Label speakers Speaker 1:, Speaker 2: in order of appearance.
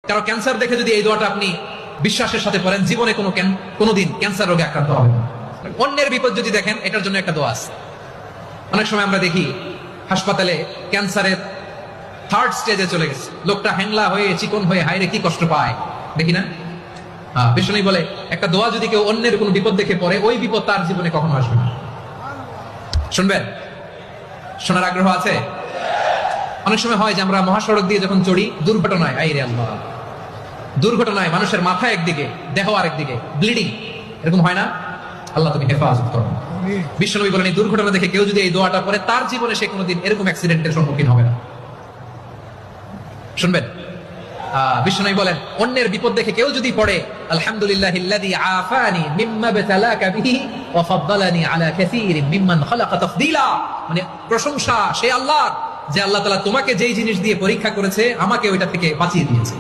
Speaker 1: কারো ক্যান্সার দেখে যদি এই দোয়াটা আপনি বিশ্বাসের সাথে পড়েন, জীবনে কোনোদিন ক্যান্সার রোগে আক্রান্ত হবে না। অন্যের বিপদ যদি দেখেন, এটার জন্য একটা দোয়া আছে। অনেক সময় আমরা দেখি হাসপাতালে ক্যান্সারের 3rd স্টেজে চলে গেছে, লোকটা হ্যাংলা হয়ে চিকন হয়ে হায়রে কি কষ্ট পায়, দেখি না? বিষ্ণু বলে একটা দোয়া যদি কেউ অন্যের কোনো বিপদ দেখে পড়ে, ওই বিপদ তার জীবনে কখনো আসবে না। শুনবেন? শোনার আগ্রহ আছে? অনেক সময় হয় যে আমরা মহাসড়ক দিয়ে যখন চড়ি, দুর্ঘটনায়, আইরে আল্লাহ, দুর্ঘটনায় মানুষের মাথা একদিকে, দেহ আরেকদিকে, ব্লিডিং, এরকম হয় না? আল্লাহ তুমি হেফাজত করো। বিশ্বনবী বলেন এই দুর্ঘটনা দেখে কেউ যদি এই দোয়াটা পড়ে, তার জীবনে সে কোনোদিন এরকম অ্যাক্সিডেন্টের সম্মুখীন হবে না। শুনবেন? বিশ্বনবী বলেন অন্যের বিপদ দেখে কেউ যদি পড়ে, আলহামদুলিল্লাহিল্লাযী আফানি মিম্মা বাতালাকা বিহি ওয়া ফাদ্দালানি আলা কাসীরিন মিম্মান খালাকা তাফদীলা, মানে প্রশংসা সেই আল্লাহর, যে আল্লাহ তাআলা তোমাকে যেই জিনিস দিয়ে পরীক্ষা করেছে, আমাকে ওইটা থেকে বাঁচিয়ে দিয়েছে।